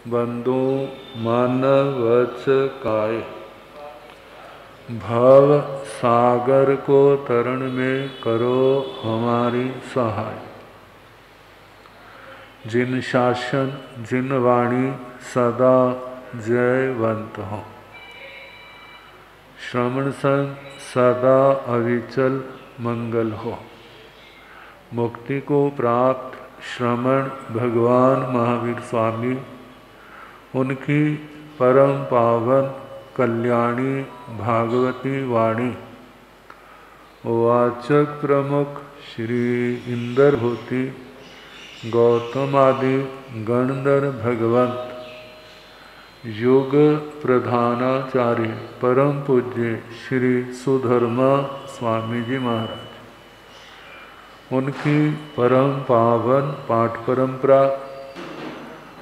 बंधु मन वच काय, भव सागर को तरण में करो हमारी सहाय। जिन शासन जिन वाणी सदा जयवंत हो, श्रवण संग सदा अविचल मंगल हो। मुक्ति को प्राप्त श्रमण भगवान महावीर स्वामी, उनकी परम पावन कल्याणी भागवती वाणी वाचक प्रमुख श्री इंद्रभूति गौतम आदि गणधर भगवंत युग प्रधानाचार्य परम पूज्य श्री सुधर्मा स्वामी जी महाराज, उनकी परम पावन पाठ परंपरा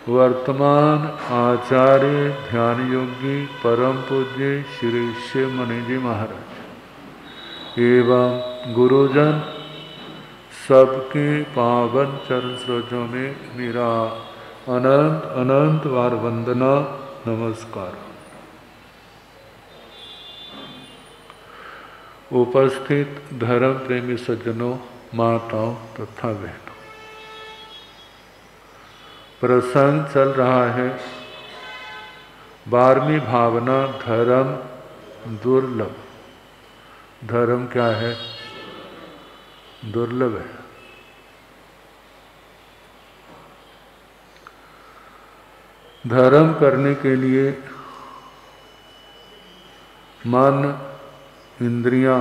वर्तमान आचार्य ध्यान योगी परम पूज्य श्री शिव मणि जी महाराज एवं गुरुजन सबके पावन चरण सरोजों में मेरा अनंत अनंत बार वंदना नमस्कार। उपस्थित धर्म प्रेमी सज्जनों, माताओं तथा बहनों, प्रसंग चल रहा है 12वीं भावना धर्म दुर्लभ। धर्म क्या है? दुर्लभ है। धर्म करने के लिए मन, इंद्रियां,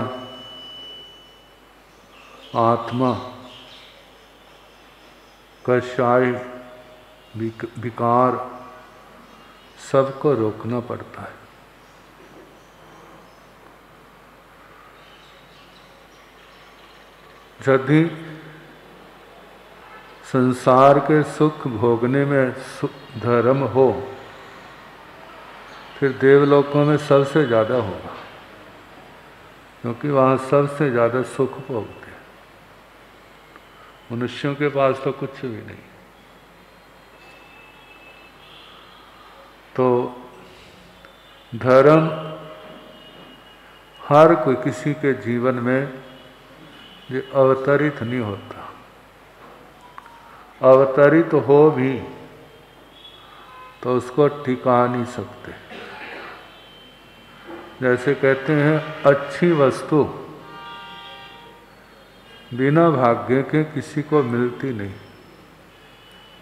आत्मा, कषाय, विकार सबको रोकना पड़ता है। यदि संसार के सुख भोगने में धर्म हो, फिर देवलोकों में सबसे ज़्यादा होगा, क्योंकि वहाँ सबसे ज़्यादा सुख भोगते हैं। मनुष्यों के पास तो कुछ भी नहीं। तो धर्म हर कोई किसी के जीवन में ये अवतरित नहीं होता। अवतरित हो भी तो उसको टिका नहीं सकते। जैसे कहते हैं, अच्छी वस्तु बिना भाग्य के किसी को मिलती नहीं।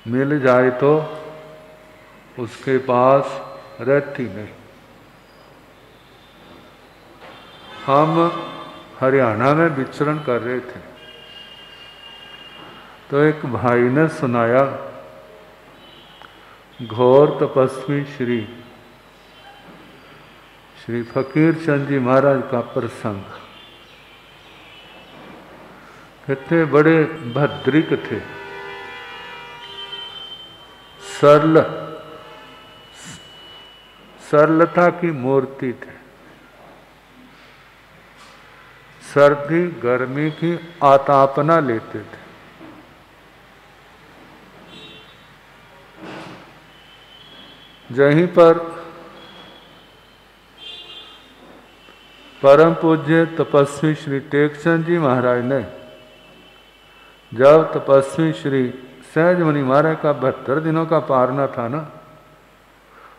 मिल जाए तो उसके पास रहती नहीं। हम हरियाणा में विचरण कर रहे थे, तो एक भाई ने सुनाया घोर तपस्वी श्री फकीर चंद जी महाराज का प्रसंग। कहते बड़े भद्रिक थे, सरलता की मूर्ति थे। सर्दी गर्मी की आतापना लेते थे। यहीं पर परम पूज्य तपस्वी श्री टेकचंद जी महाराज ने, जब तपस्वी श्री सहज मुनि महाराज का 72 दिनों का पारना था ना,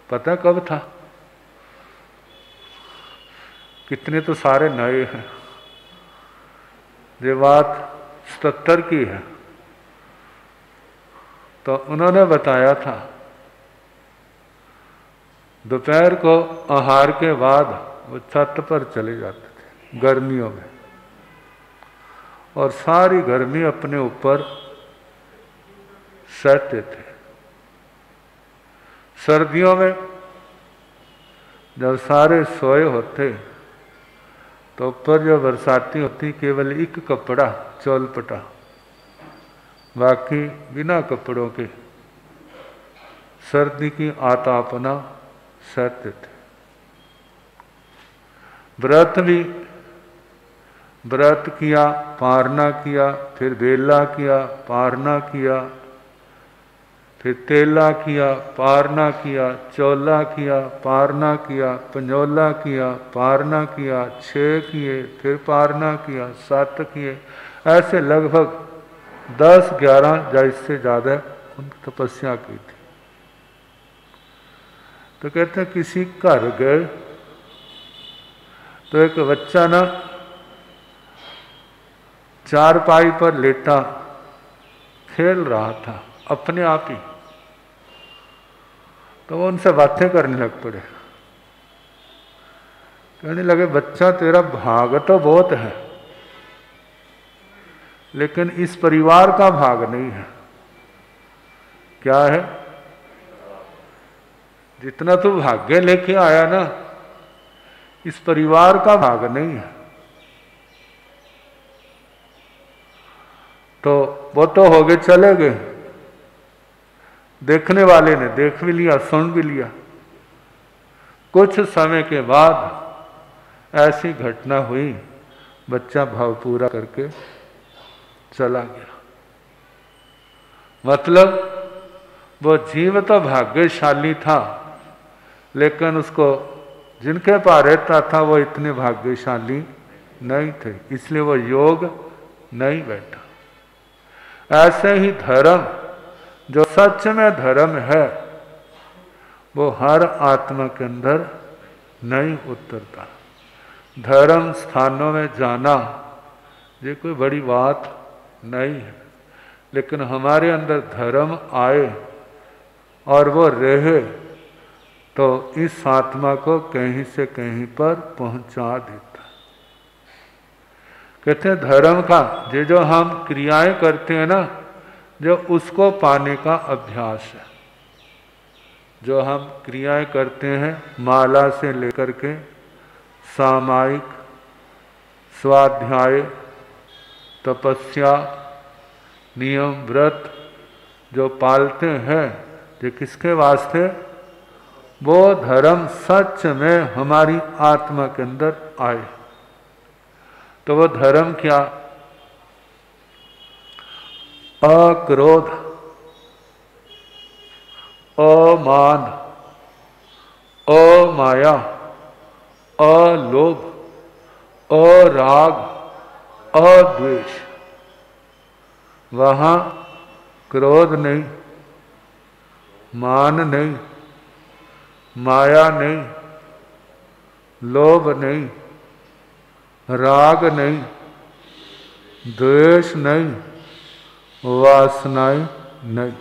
पता कब था? कितने तो सारे नए हैं। ये बात 77 की है। तो उन्होंने बताया था दोपहर को आहार के बाद वो छत पर चले जाते थे गर्मियों में, और सारी गर्मी अपने ऊपर सहते थे। सर्दियों में जब सारे सोए होते तो ऊपर जो बरसाती होती केवल एक कपड़ा चौलपटा, बाकी बिना कपड़ों के सर्दी की आतापना सहते थे। व्रत किया, पारना किया, फिर बेला किया, पारना किया, फिर तेला किया, पारना किया, चौला किया, पारना किया, पंजोला किया, पारना किया, 6 किए, फिर पारना किया, 7 किए, ऐसे लगभग 10-11 या इससे ज़्यादा उन्होंने तपस्या की थी। तो कहते हैं किसी घर गए तो एक बच्चा ना चारपाई पर लेटा खेल रहा था अपने आप ही। तो वो उनसे बातें करने लग पड़े। कहने लगे, बच्चा तेरा भाग तो बहुत है, लेकिन इस परिवार का भाग नहीं है। क्या है? जितना तू भाग्य लेके आया ना, इस परिवार का भाग नहीं है। तो वो तो हो गए, चले गए। देखने वाले ने देख भी लिया, सुन भी लिया। कुछ समय के बाद ऐसी घटना हुई, बच्चा भाव पूरा करके चला गया। मतलब वो जीव तो भाग्यशाली था, लेकिन उसको जिनके पास रहता था वो इतने भाग्यशाली नहीं थे, इसलिए वो योग नहीं बैठा। ऐसे ही धर्म, जो सच में धर्म है, वो हर आत्मा के अंदर नहीं उतरता। धर्म स्थानों में जाना ये कोई बड़ी बात नहीं है, लेकिन हमारे अंदर धर्म आए और वो रहे तो इस आत्मा को कहीं से कहीं पर पहुंचा देता। कहते हैं धर्म का ये जो हम क्रियाएं करते हैं ना, जो उसको पाने का अभ्यास है। जो हम क्रियाएं करते हैं माला से लेकर के सामायिक, स्वाध्याय, तपस्या, नियम, व्रत जो पालते हैं, ये किसके वास्ते? वो धर्म सच में हमारी आत्मा के अंदर आए। तो वो धर्म क्या? अक्रोध, अमान, अमाया, अलोभ, अराग, अद्वेष। वहां क्रोध नहीं, मान नहीं, माया नहीं, लोभ नहीं, राग नहीं, द्वेष नहीं, वासनाएं नहीं।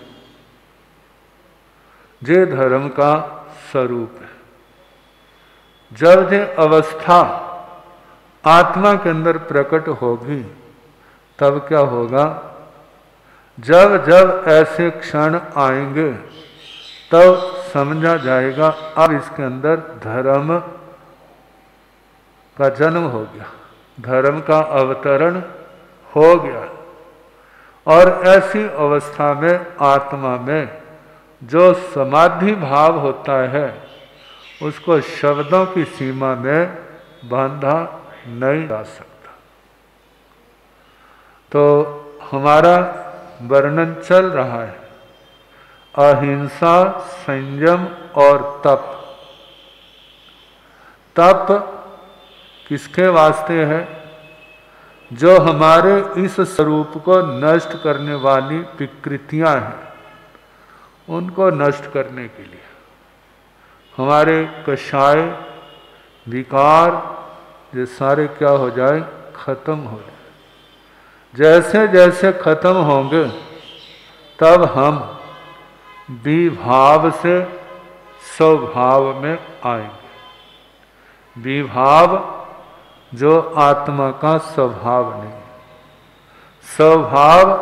ये धर्म का स्वरूप है। जब ये अवस्था आत्मा के अंदर प्रकट होगी, तब क्या होगा? जब जब ऐसे क्षण आएंगे, तब समझा जाएगा अब इसके अंदर धर्म का जन्म हो गया, धर्म का अवतरण हो गया। और ऐसी अवस्था में आत्मा में जो समाधि भाव होता है, उसको शब्दों की सीमा में बांधा नहीं जा सकता। तो हमारा वर्णन चल रहा है अहिंसा, संयम और तप। तप किसके वास्ते है? जो हमारे इस स्वरूप को नष्ट करने वाली विकृतियां हैं, उनको नष्ट करने के लिए हमारे कषाय, विकार, ये सारे क्या हो जाए? खत्म हो जाए। जैसे जैसे खत्म होंगे, तब हम विभाव से स्वभाव में आएंगे। विभाव जो आत्मा का स्वभाव नहीं, स्वभाव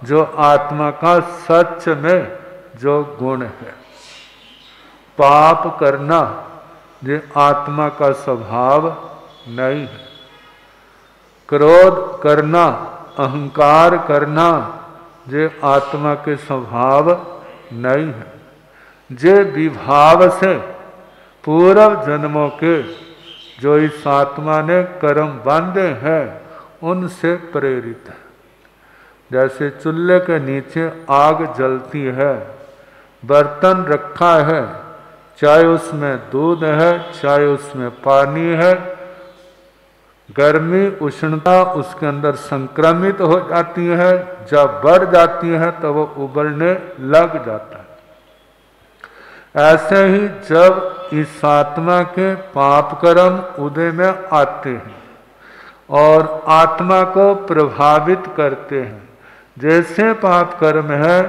जो आत्मा का सच में जो गुण है। पाप करना ये आत्मा का स्वभाव नहीं है। क्रोध करना, अहंकार करना ये आत्मा के स्वभाव नहीं है। जे विभाव से पूर्व जन्मों के जो इस आत्मा ने कर्म बांधे हैं, उनसे प्रेरित है। जैसे चूल्हे के नीचे आग जलती है बर्तन रखा है, चाहे उसमें दूध है चाहे उसमें पानी है, गर्मी उष्णता उसके अंदर संक्रमित हो जाती है, जब बढ़ जाती है तो वो उबलने लग जाता है। ऐसे ही जब इस आत्मा के पाप कर्म उदय में आते हैं और आत्मा को प्रभावित करते हैं, जैसे पाप कर्म है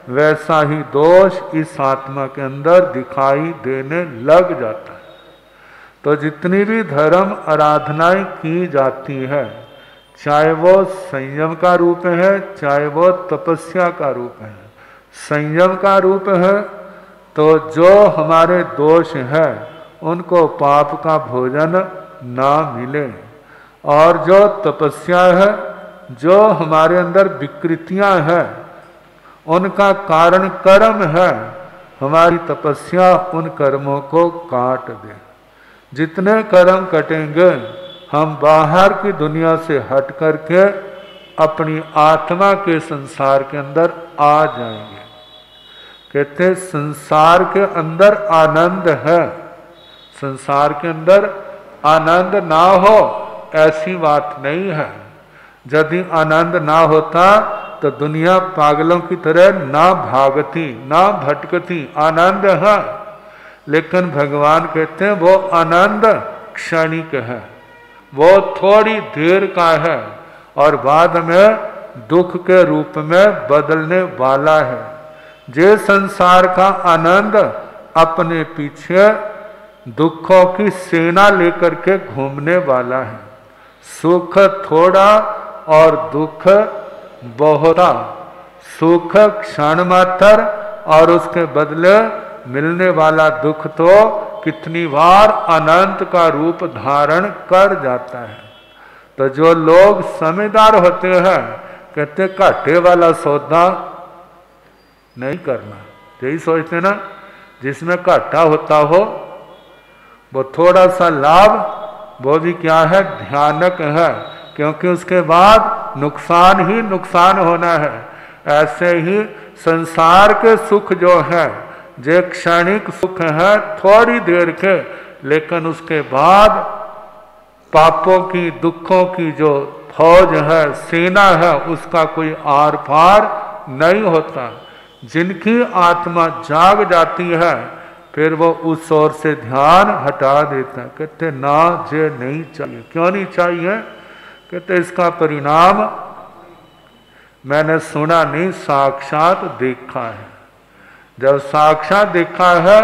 वैसा ही दोष इस आत्मा के अंदर दिखाई देने लग जाता है। तो जितनी भी धर्म आराधनाएं की जाती है, चाहे वो संयम का रूप है चाहे वो तपस्या का रूप है। संयम का रूप है तो जो हमारे दोष है उनको पाप का भोजन ना मिले, और जो तपस्या है, जो हमारे अंदर विकृतियां हैं उनका कारण कर्म है, हमारी तपस्या उन कर्मों को काट दे। जितने कर्म कटेंगे हम बाहर की दुनिया से हट करके अपनी आत्मा के संसार के अंदर आ जाएंगे। कहते संसार के अंदर आनंद है, संसार के अंदर आनंद ना हो ऐसी बात नहीं है। यदि आनंद ना होता तो दुनिया पागलों की तरह ना भागती ना भटकती। आनंद है, लेकिन भगवान कहते हैं वो आनंद क्षणिक है, वो थोड़ी देर का है और बाद में दुख के रूप में बदलने वाला है। जे संसार का आनंद अपने पीछे दुखों की सेना लेकर के घूमने वाला है। सुख थोड़ा और दुख बहुता, सुख क्षण मात्र और उसके बदले मिलने वाला दुख तो कितनी बार अनंत का रूप धारण कर जाता है। तो जो लोग समझदार होते हैं कहते घाटे वाला सौदा नहीं करना, यही सोचते ना, जिसमें घाटा होता हो वो थोड़ा सा लाभ वो भी क्या है, ध्यानक है, क्योंकि उसके बाद नुकसान ही नुकसान होना है। ऐसे ही संसार के सुख जो है जो क्षणिक सुख है थोड़ी देर के, लेकिन उसके बाद पापों की दुखों की जो फौज है, सेना है, उसका कोई आर पार नहीं होता। जिनकी आत्मा जाग जाती है फिर वो उस ओर से ध्यान हटा देता है। कहते ना जे नहीं चाहिए। क्यों नहीं चाहिए? कहते इसका परिणाम मैंने सुना नहीं, साक्षात देखा है। जब साक्षात देखा है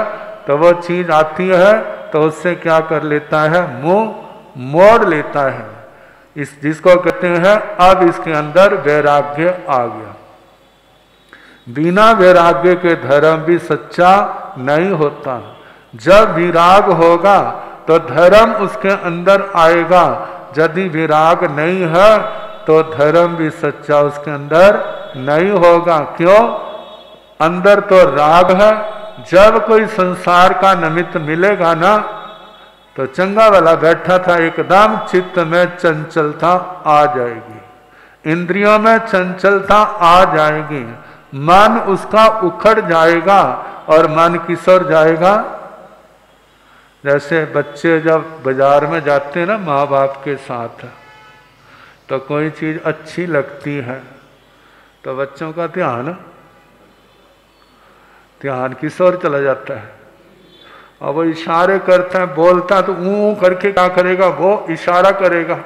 तो वो चीज आती है तो उससे क्या कर लेता है, मुंह मोड़ लेता है। इस जिसको कहते हैं अब इसके अंदर वैराग्य आ गया। बिना वैराग्य के धर्म भी सच्चा नहीं होता। जब विराग होगा तो धर्म उसके अंदर आएगा। यदि विराग नहीं है तो धर्म भी सच्चा उसके अंदर नहीं होगा। क्यों? अंदर तो राग है। जब कोई संसार का निमित्त मिलेगा ना तो चंगा वाला बैठा था, एकदम चित्त में चंचलता आ जाएगी, इंद्रियों में चंचलता आ जाएगी, मन उसका उखड़ जाएगा और मन किस ओर जाएगा। जैसे बच्चे जब बाजार में जाते हैं ना माँ बाप के साथ, तो कोई चीज अच्छी लगती है तो बच्चों का ध्यान किस ओर चला जाता है। और वो इशारे करता है, बोलता तो ऊं करके क्या करेगा, वो इशारा करेगा।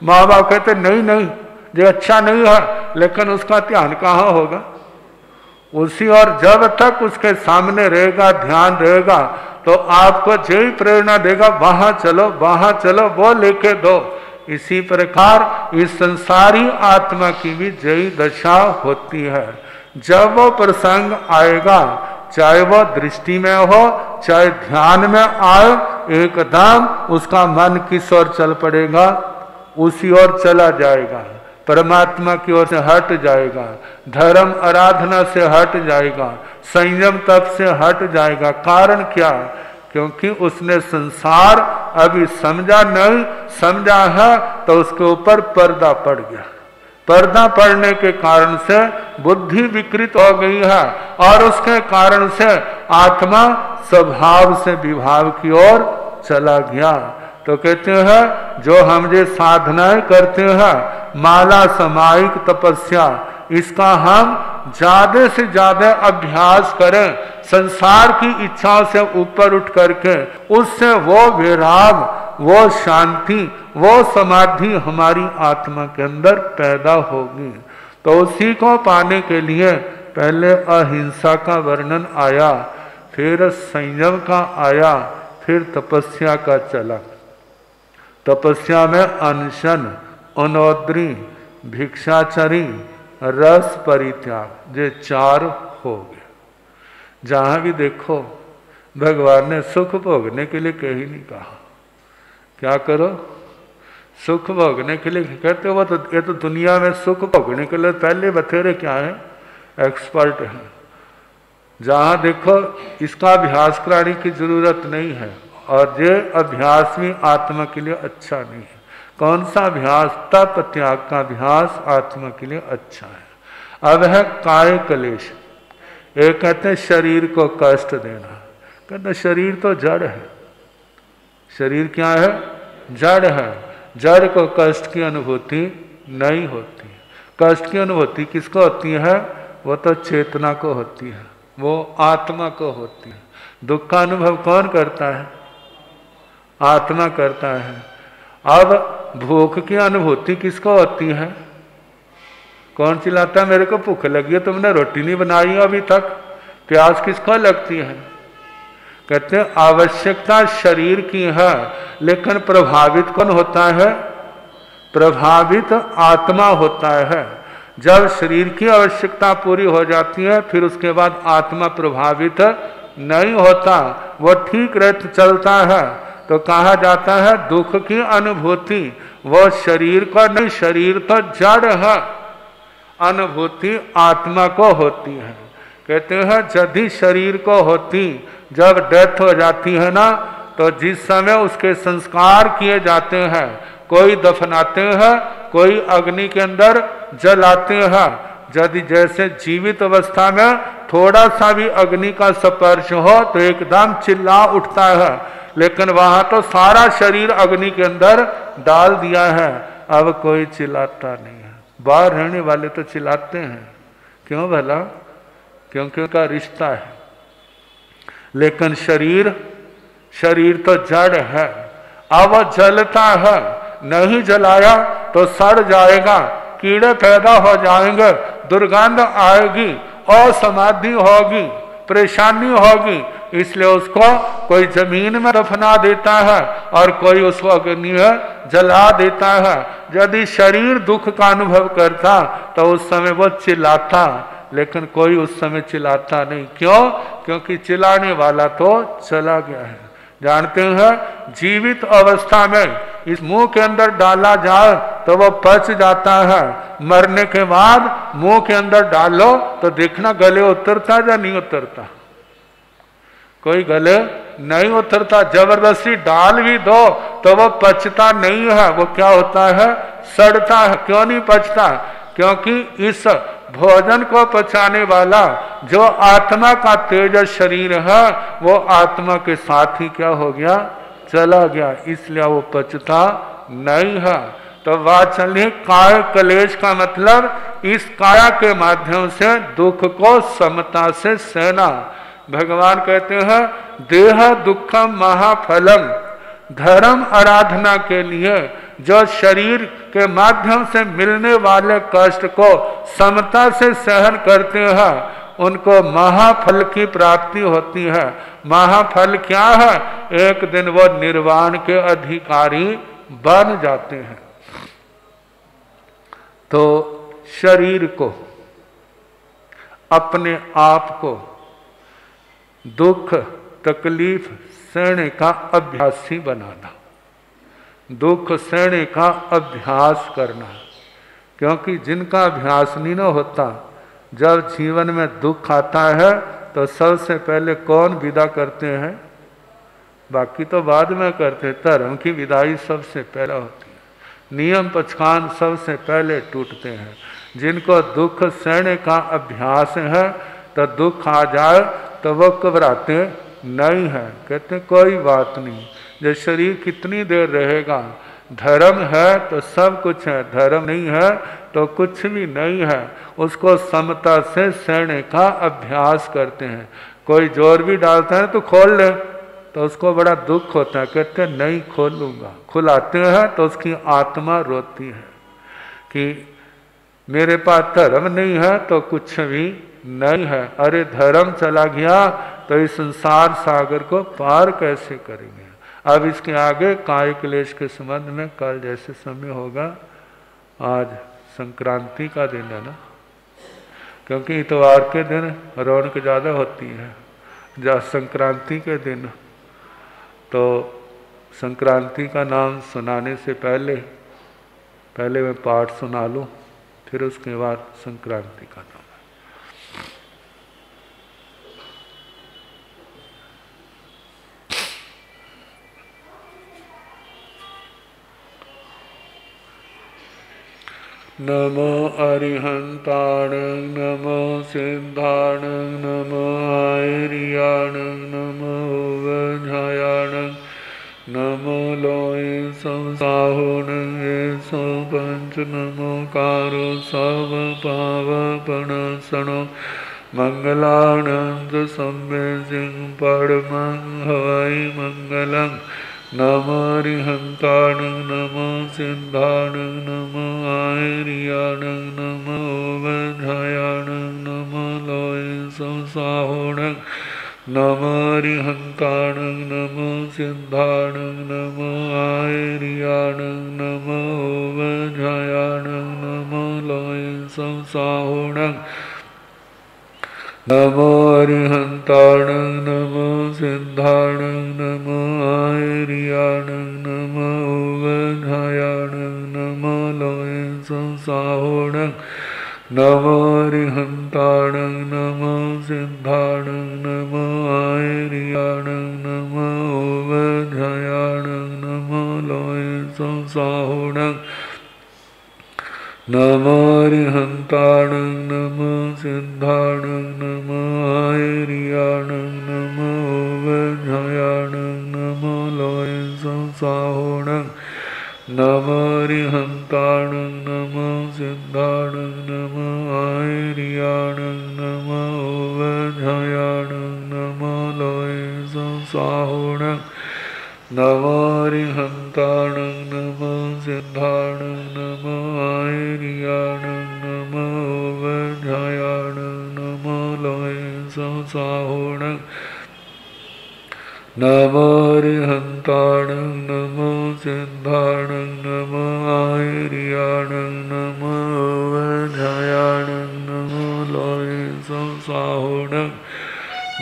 माँ बाप कहते नहीं नहीं ये अच्छा नहीं है, लेकिन उसका ध्यान कहाँ होगा उसी। और जब तक उसके सामने रहेगा, ध्यान रहेगा, तो आपको जो ही प्रेरणा देगा वहां चलो वहां चलो, वो लेके दो। इसी प्रकार इस संसारी आत्मा की भी यही दशा होती है। जब वो प्रसंग आएगा, चाहे वो दृष्टि में हो चाहे ध्यान में आए, एकदम उसका मन किस ओर चल पड़ेगा, उसी ओर चला जाएगा, परमात्मा की ओर से हट जाएगा, धर्म आराधना से हट जाएगा, संयम तप से हट जाएगा। कारण क्या? क्योंकि उसने संसार अभी समझा नहीं, समझा है तो उसके ऊपर पर्दा पड़ गया। पर्दा पड़ने के कारण से बुद्धि विकृत हो गई है और उसके कारण से आत्मा स्वभाव से विभाव की ओर चला गया। तो कहते हैं जो हम जो साधनाएं करते हैं, माला समायिक तपस्या, इसका हम ज्यादा से ज्यादा अभ्यास करें, संसार की इच्छाओं से ऊपर उठ करके, उससे वो विराग, वो शांति, वो समाधि हमारी आत्मा के अंदर पैदा होगी। तो उसी को पाने के लिए पहले अहिंसा का वर्णन आया, फिर संयम का आया, फिर तपस्या का चला। तपस्या में अनशन, अनौद्री, भिक्षाचरी, रस परित्याग, ये 4 हो गए। जहां भी देखो भगवान ने सुख भोगने के लिए कहीं नहीं कहा क्या करो, सुख भोगने के लिए कहते हो तो ये तो दुनिया में सुख भोगने के लिए पहले बथेरे क्या है, एक्सपर्ट हैं। जहां देखो इसका अभ्यास कराने की जरूरत नहीं है और ये अभ्यास भी आत्मा के लिए अच्छा नहीं है। कौन सा अभ्यास? तप त्याग का अभ्यास आत्मा के लिए अच्छा है। अब है काय कलेश। एक कहते हैं शरीर को कष्ट देना, कहते शरीर तो जड़ है। शरीर क्या है? जड़ है। जड़ को कष्ट की अनुभूति नहीं होती। कष्ट की अनुभूति किसको होती है? वो तो चेतना को होती है, वो आत्मा को होती है। दुख का अनुभव कौन करता है? आत्मा करता है। अब भूख की अनुभूति किसको होती है? कौन चिल्लाता है मेरे को भूख लगी है, तुमने रोटी नहीं बनाई अभी तक? प्यास किसको लगती है? कहते हैं आवश्यकता शरीर की है, लेकिन प्रभावित कौन होता है? प्रभावित आत्मा होता है। जब शरीर की आवश्यकता पूरी हो जाती है फिर उसके बाद आत्मा प्रभावित नहीं होता, वो ठीक रहता चलता है। तो कहा जाता है दुख की अनुभूति वो शरीर को नहीं, शरीर तो जड़ है, अनुभूति आत्मा को होती है। कहते हैं यदि शरीर को होती, जब डेथ हो जाती है ना, तो जिस समय उसके संस्कार किए जाते हैं, कोई दफनाते हैं, कोई अग्नि के अंदर जलाते हैं। यदि जैसे जीवित अवस्था में थोड़ा सा भी अग्नि का स्पर्श हो तो एकदम चिल्ला उठता है, लेकिन वहां तो सारा शरीर अग्नि के अंदर डाल दिया है, अब कोई चिल्लाता नहीं है। बाहर रहने वाले तो चिल्लाते हैं, क्यों भला? क्योंकि उनका रिश्ता है। लेकिन शरीर तो जड़ है, अब जलता है, नहीं जलाया तो सड़ जाएगा, कीड़े पैदा हो जाएंगे, दुर्गंध आएगी, असमाधि होगी, परेशानी होगी। इसलिए उसको कोई जमीन में दफना देता है और कोई उसको अग्नि में जला देता है। यदि शरीर दुख का अनुभव करता तो उस समय वो चिल्लाता, लेकिन कोई उस समय चिल्लाता नहीं। क्यों? क्योंकि चिल्लाने वाला तो चला गया है। जानते हैं जीवित अवस्था में इस मुंह के अंदर डाला जाए तो वो पच जाता है, मरने के बाद मुंह के अंदर डालो तो देखना गले उतरता या नहीं उतरता? कोई गले नहीं उतरता। जबरदस्ती डाल भी दो तो वो पचता नहीं है, वो क्या होता है? सड़ता है। क्यों नहीं पचता? क्योंकि इस भोजन को पचाने वाला जो आत्मा का तेज शरीर है वो आत्मा के साथ ही क्या हो गया? चला गया, इसलिए वो पचता नहीं है। तो वाचल्य काय कलेश का मतलब इस काया के माध्यम से दुख को समता से सहना। भगवान कहते हैं देह दुखम महाफलम, धर्म आराधना के लिए जो शरीर के माध्यम से मिलने वाले कष्ट को समता से सहन करते हैं उनको महाफल की प्राप्ति होती है। महाफल क्या है? एक दिन वो निर्वाण के अधिकारी बन जाते हैं। तो शरीर को, अपने आप को दुख तकलीफ सहने का अभ्यासी बनाना, दुख सहने का अभ्यास करना। क्योंकि जिनका अभ्यास नहीं न होता, जब जीवन में दुख आता है तो सबसे पहले कौन विदा करते हैं? बाकी तो बाद में करते, धर्म की विदाई सबसे पहले होती है। नियम पचखान सबसे पहले टूटते हैं। जिनको दुख सहने का अभ्यास है तो दुख आ जाए तो वो घबराते नहीं है, कहते कोई बात नहीं, जो शरीर कितनी देर रहेगा, धर्म है तो सब कुछ है, धर्म नहीं है तो कुछ भी नहीं है। उसको समता से सहने का अभ्यास करते हैं। कोई जोर भी डालता है तो खोल ले तो उसको बड़ा दुख होता है, कहते नहीं खोलूंगा। खुलाते हैं तो उसकी आत्मा रोती है कि मेरे पास धर्म नहीं है तो कुछ भी नहीं है। अरे धर्म चला गया तो इस संसार सागर को पार कैसे करेंगे। अब इसके आगे काय क्लेश के संबंध में कल जैसे समय होगा। आज संक्रांति का दिन है ना, क्योंकि इतवार के दिन रौनक ज़्यादा होती है। जब संक्रांति के दिन तो संक्रांति का नाम सुनाने से पहले मैं पाठ सुना लूँ, फिर उसके बाद संक्रांति का नाम। नमो अरिहंताण नमो सिद्धाण नमो आयरियाण नमो वज्रायाण नमो लोय संसाहुण सो पंच नमो कारो सब पावपणसणो मंगलानंद सम्य सिंह परमं हवै मंगलम् नमो अरिहंताण नमो सिद्धाण नमो आयरियाण नमो वज्रायाण नमो लोय संसाहुण नमो अरिहंताण नमो सिद्धाण नमो आयरियाण नमो वज्रायाण नमो लोय संसाहुण नमो अरिहंताण नमो सिद्धाण नमो आयरियाण नमो वज्रायाण नमो लोय संसाहुण नमो अरिहंताण नमो सिद्धाण नमो आयरियाण नमो वज्रायाण नमो लोय संसाहुण नमो अरिहंताण नमो सिद्धाण नमो आयरियाण नमो वज्रायाण नमो लोय संसाहुण नमो अरिहंताण नमो सिद्धाण नमो आयरियाण नमो वज्रायाण नमो लोय संसाहुण नमो अरिहंताण नमो सिद्धाण नमो आयरियाण नमो वज्रायाण नमो लोय संसाहुण नमो अरिहंताण नमो सिद्धाण नमो आयरियाण नमो वज्रायाण नमो लोय संसाहुण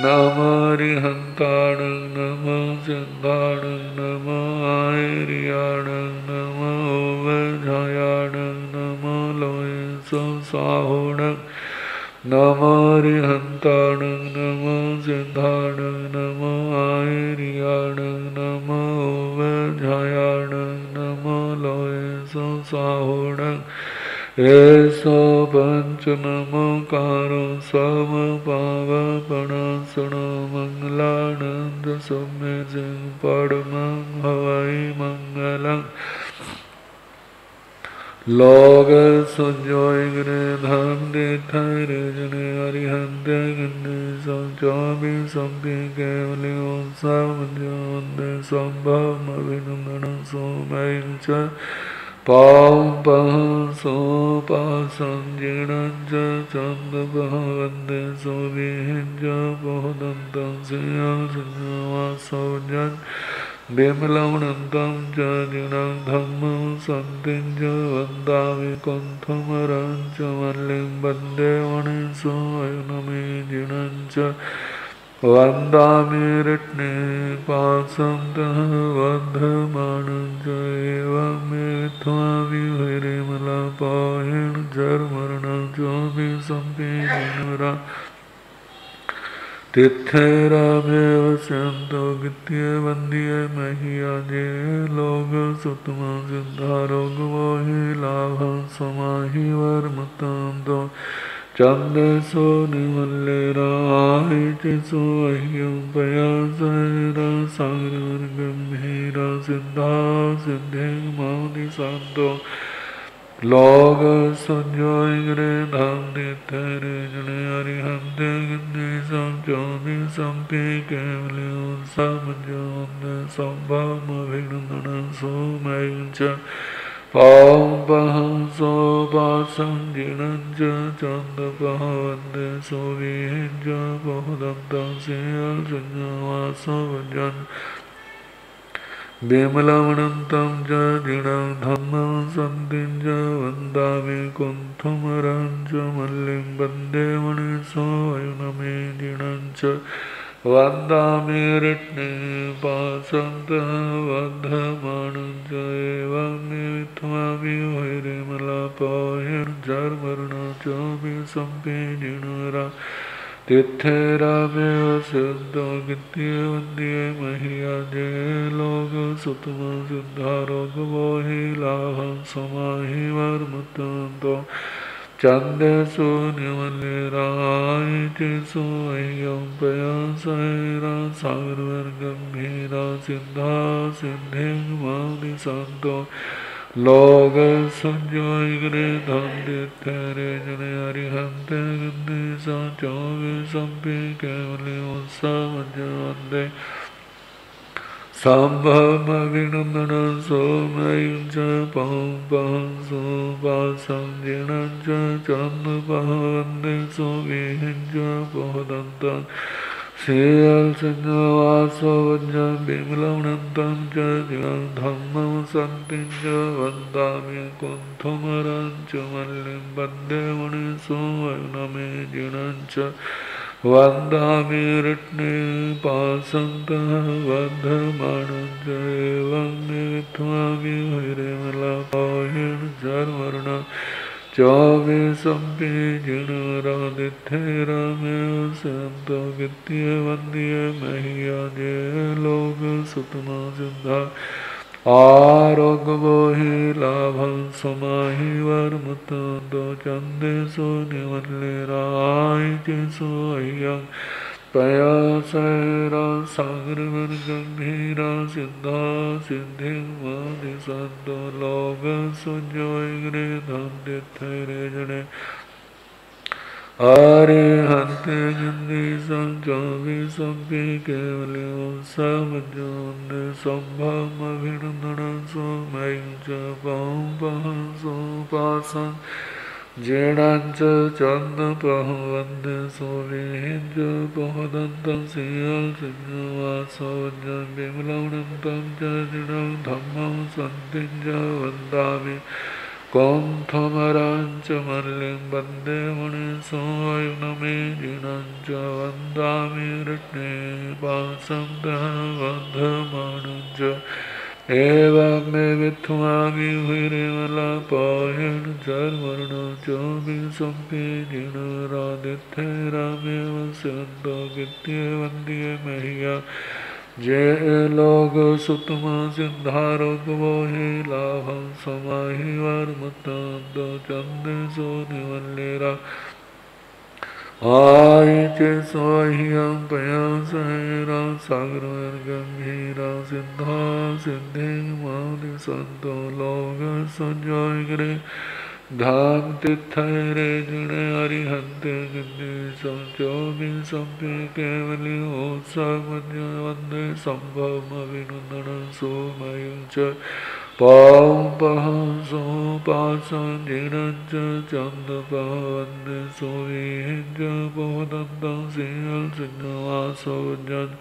नमो अरिहंताण नमो सिद्धाण नमो आयरियाण नमो वज्रायाण नमो लोय संसाहुण नमो अरिहंताण नमो सिद्धाण नमो आयरियाण नमो वज्रायाण नमो लोय संसाहुण ऐसो पंच नमो कारो सम पावपणसणो मंगलानंद सम्य सिंह परमं हवै मंगलम् लोग सुजोय गृह धम देथर जने अरिहंत गन्ने संचोबि संपि केवली उत्सव जोंदे संभव अभिनंदन सोमयं च पावपः सोपासंजीणञ्च चन्दपः वन्दे सोभिहिञ्च पोहदन्तं श्रियसंवासौजन् विमलमनन्तं च जिनं धम्मं सन्तिं च वन्दामि कुण्ठमरं च मल्लिं वन्दे वणिसोऽयनमे जिनं च वन्दामि रत्नेपासं तः वर्धमानं च एवं मे विद्ध्वा विहरिमलपायेण जर्मरणं चोऽपि सम्पीडनरा तिथे रामे वसंतो गित्ये वंदिये महियाजे लोग सुतम सिद्धारोग मोहि लाभ समाहि वर्मतांतो चंदे सो निमल्ले राय चिसो अह्यम पयासरा सागर गंभीरा सिद्धा सिद्धे मानि सांतो लोग संजोगरे धाम नित्य जने अरिहंते गंदे संचोदि संपे केवले समझोदे संभव अभिनंदन सोमयंच पावं सो पासं जिणंच चंदपहवंदे सोविहिंच बहुदंतं सियल संजवासो वजन विमलमनन्तं च जिणं धम्मं सन्तिं च वन्दामि कुन्थुमरं च मल्लिं वन्दे मणिसो अयुनमे जिणं च वन्दामि रत्नेपासन्तः वर्धमानं च एवं मिथ्वामि वैरिमलापाहिर्जर्वर्णो च विसम्पेजिणरा तिथेरामेव सिद्धो गित्ये वन्द्ये मह्याजे लोक सुतम सिद्धारोगमोहि लाभं समाहि वर्मतन्तो चंदेषु निमल्लिराय चिसु अह्यं पयासैरा सागरगंभीरा सिद्धा सिद्धिं मानि सन्तो लोग संजोगरे धन्दित्तरे जने अरिहंते गंदे संचोगे संपे केवले उत्सवजवंदे संभव अभिनंदन सोमयं च पहं सोपासं जिणं च चंदपहवंदे सोविहिं च बहुदन्तं सियल संजवासो वज्रं विमलमनन्तं च जिणं धम्मं सन्तिं च वन्दामि कुन्थुमरं च मल्लिं वन्दे मणिसो अयुनमे जिणं च वन्दामि रत्नेपासन्तः वर्धमानं च एवं मिथ्वामि वैरिमलापाहिर्जर्वर्णः चौबीसंपि जिणरादित्येरामेव सन्तो गित्ये वन्द्ये मह्याजे लोक सुतमा सिद्धा आरोग्यमोहि लाभं समाहि वर्मतन्तो चन्देषु निमल्लिराय चिसो अह्यं पयासैरा सागरगंभीरा सिद्धा सिद्धिं मानि सन्तो लोक संजोगरे धन्दित्तरे जने अरिहन्ते गंदे संचोभि संपे केवले समझोदे संभव अभिनंदनं सोमयं च पहं सोपासं जिणं च चंदपहवंदे सोविहिं च बहुदन्तं सियल संजवासो वज्रं विमलमनन्तं च जिणं धम्मं सन्तिं च वन्दामि कुन्थुमरं च मल्लिं वन्दे मणिसो अयुनमे जिणं च वन्दामि रत्नेपासन्तः वर्धमानं च एवं मे विथ्वामि वैरिमलापाहिर्जर्वर्णो च विसम्पेजिणरादित्येरामेव सन्तो गित्ये वन्द्ये मह्या जे लोग सुतम सिद्धारोगमोहि लाभं समाहि वर्मतन्तो चन्देषु निमल्लिरा आय चिसो अह्यं पयासैरा सागरगंभीरा सिद्धा सिद्धिं मानि सन्तो लोग संजोगरे धाम तिथैरे जिणे अरिहन्ते गंदे संचोभि संपे केवले उत्सवजवंदे संभव अभिनंदनं सोमयं च पावं सोपासं जिणं च चंदपहवंदे सोविहिं च बहुदन्तं सियल संजवासो वज्रं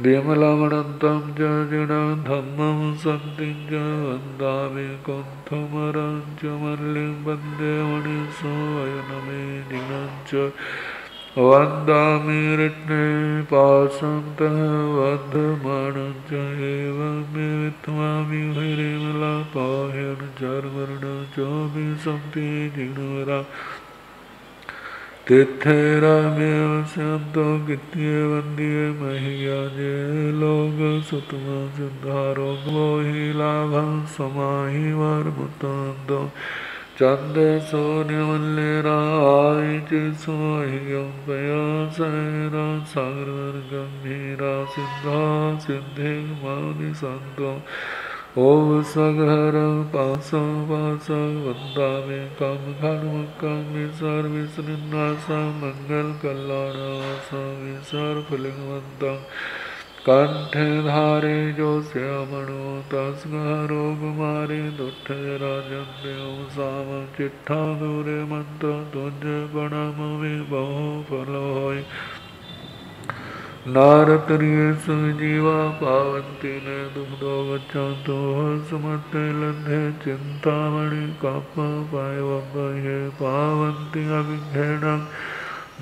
विमलमनन्तं च जिणं धम्मं सन्तिं च वन्दामि कुन्थुमरं च मल्लिं वन्दे मणिसो अयुनमे जिणं च वन्दामि रत्नेपासन्तः वर्धमानं च एवं मिथ्वामि वैरिमलापाहिर्जर्वर्णो च विसम्पेजिणरा तिथे रामेव स्यंतो कित्ये वंदिये महिया जे लोग सुतमा सिद्धारो मोहि लाभं समाहि वर्मुतंदो चंदे सोने वल्ले राय चिसोहियं पया सैरा सागर गंभीरा सिद्धा सिद्धि मानि संतो ओम सगर पास पास वंदामि काम खड़मकं विसर विसृन्नासा मंगल कल्याणासा विसर फलिंगवंतं कंठे धारे जो श्यामणो तस्गरो कुमारी दुष्ट राजन्ते ओम साम चिट्ठा दूरे मंत तुझ प्रणाम बहु फल होय नारतरिये सुजीवा पावंती ने दुग्धो गच्छन्तो सुमते लब्धे चिंतामणि कप पाय वब्बये पावंती अभिघ्नेनं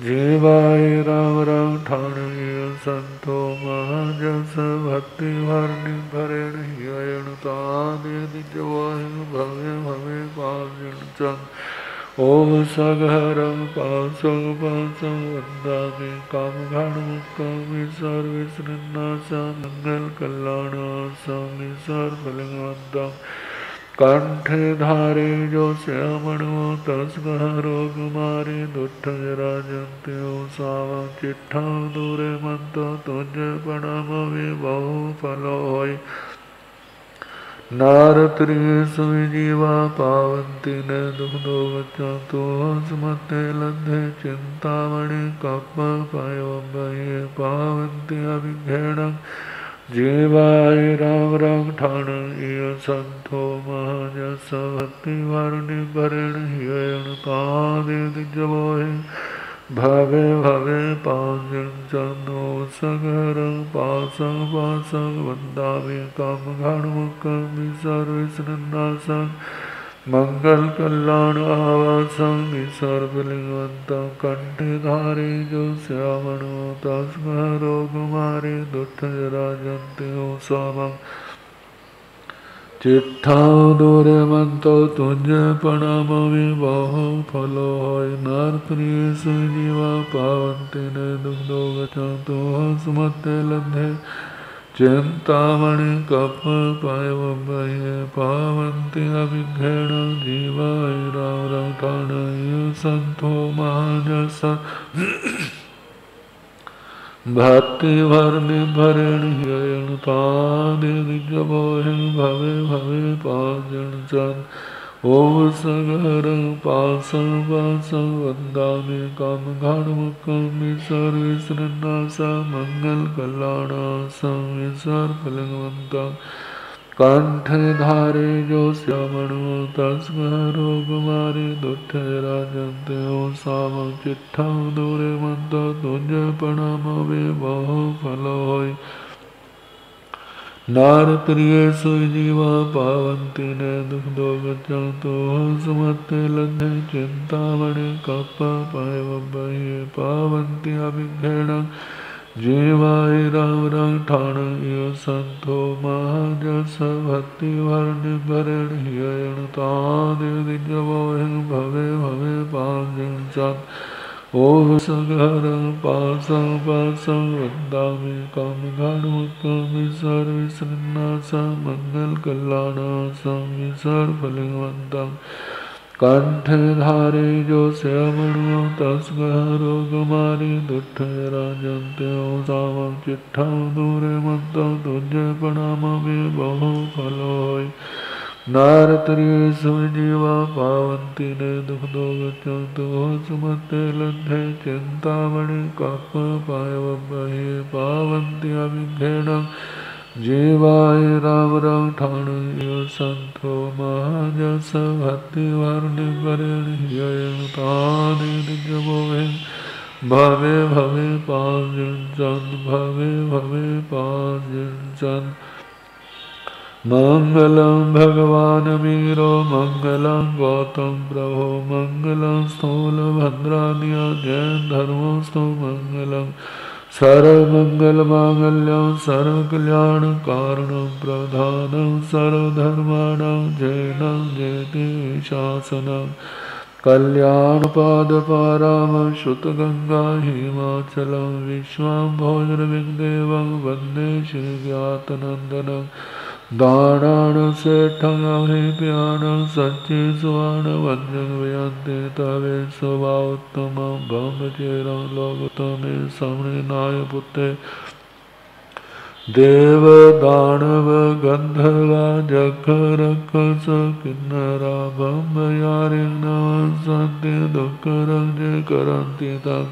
जीवाय राम राम ठाणय संतो महाजस भक्ति भरनि भरेण हियणुतादे दिजवाय भवे भवे पाजन चंद ओम सगरं पासं पासं वंदामि काम घाणमुखं विसर विसृन्नासा मंगल कल्याणासा विसर फलिंगवंतं कंठे धारे जो श्यामणो तस्गरो कुमारी दुष्ट राजन्ते ओम सावं चिट्ठा दूरे मंत तुझ प्रणाम बहु फल होय नारत्रिये सुजीवा पावंती ने दुग्धो गच्छन्तो सुमते लब्धे चिंतामणि कप पाय वब्बये पावंती अभिघ्नेनं जीवाय राम राम ठाणय संतो महाजस भक्ति भरनि भरेण हियणुतादे दिजवोहि भवे भवे पांजन चंदो सगर पासं पासं वंदामि काम घाणमुखं विसर विसृन्नासं मंगल कल्याण आवासं विसर फलिंगवंतं कंठे धारे जो श्यामणो तस्गरो कुमारी दुष्ट राजन्ते ओम सामं चिट्ठा दूरे मंतो तुझ प्रणामि बहु फल होय नारत्रिये सुजीवा पावंती ने दुग्धो गच्छन्तो सुमते लब्धे चिंतामणि कप पाय वब्बये पावंती अभिघ्नेनं जीवाय राम राम ठाणय संतो महाजस भक्ति भरनि भरेण हियणुतादे दिजवोहि भवे भवे पाजन चंद ओम सगर पासं पासं वंदामि काम घाणमुखं विसर विसृन्नासा मंगल कल्याणासा विसर फलिंगवंतं कंठे धारे जो श्यामणो तस्गरो कुमारी दुष्ट राजन्ते ओम सामं चिट्ठा दूरे मंत तुझ प्रणाम बहु फल होय नारत्रिये सुजीवा पावंती ने दुग्धो गच्छन्तो सुमते लब्धे चिंतामणि कप पाय वब्बये पावंती अभिघ्नेनं जीवाय राम राम ठाणय संतो महाजस भक्ति भरनि भरेण हियणुतादे दिजवोहि भवे भवे पांजन चंद ओम सगर पासं पासं वंदामि काम घाणमुखं विसर विसृन्नासा मंगल कल्याणासा विसर फलिंगवंतं कंठे धारे जो श्यामणो तस्गरो कुमारी दुष्ट राजन्ते ओम सामं चिट्ठा दूरे मंतो तुझ प्रणामि बहु फल होय नारत्रिये सुजीवा पावंती ने दुग्धो गच्छन्तो सुमते लब्धे चिंतामणि कप पाय वब्बये पावंती अभिघ्नेनं जीवाय राम राम ठाणय संतो महाजस भक्ति भरनि भरेण हियणुतादे दिजवोहि भवे भवे पांजन चंद भवे भवे पांजन चंद मंगलं भगवान मीरो मंगलं गौतम प्रभो मंगलं स्थूलभद्रादिया जैन धर्मोस्तु मंगलं सर्वमंगलमांगल्यं सर्वकल्याणकारणं प्रधानं सर्वधर्माणां जैनं जयति शासनं कल्याण पाद पाराम श्रुत गंगा हिमाचलम विश्वाम्भोजन विग्देवं वंदे श्री ज्ञातनंदनं दाराण सेठं अभिप्यानं सच्चे सुवर्ण वंद्यं व्यन्ते तवे स्वभावोत्तमं ब्रह्मचेरं लोकतमे समृणाय पुत्रे देव दानव गंधर्वा जखरक्षस किन्नरा ब्रह्मयारिणः सन्ति दुःखरञ्जे करन्ति तं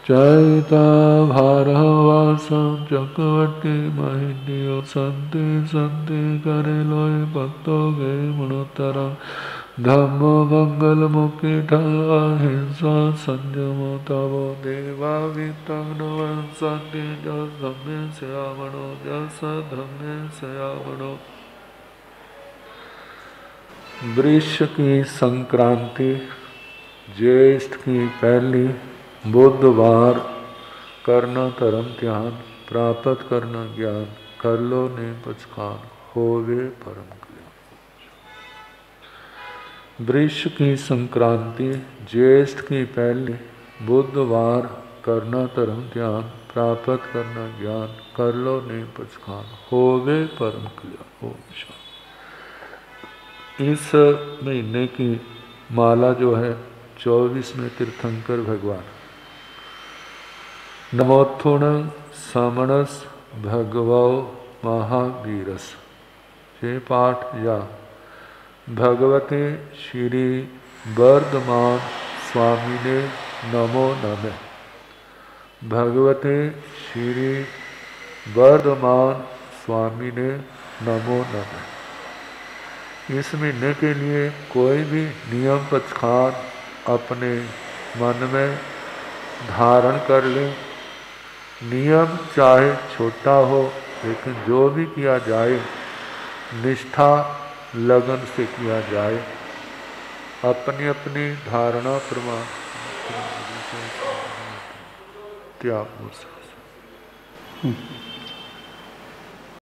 चैता भारवासं चक्रवर्ती महिन्यो सन्ति सन्ति करेलोय भक्तो गे मनोत्तरं धम्मो मंगलमुखिठा अहिंसा संयमो तवो देवा वितग्नवं सन्ति धम्मे श्यामणो जस धम्मे श्यामणो। वृष की संक्रांति ज्येष्ठ की पहली बुधवार करना धर्म ध्यान प्राप्त करना ज्ञान कर लो ने पचखान होवे परम। वृष की संक्रांति ज्येष्ठ की पहली बुधवार करना धर्म ध्यान प्राप्त करना ज्ञान कर लो ने पचखान होवे परम कल्याण। ओम शांति। इस महीने की माला जो है 24वें तीर्थंकर भगवान नमोत्थुण समणस भगवो महावीरस। ये पाठ या भगवते श्री वर्धमान स्वामी ने नमो नमः। भगवते श्री वर्धमान स्वामी ने नमो नमः। इस महीने के लिए कोई भी नियम पचखान अपने मन में धारण कर ले। नियम चाहे छोटा हो लेकिन जो भी किया जाए निष्ठा लगन से किया जाए। अपनी अपनी धारणा प्रमाण त्याग हो सकता।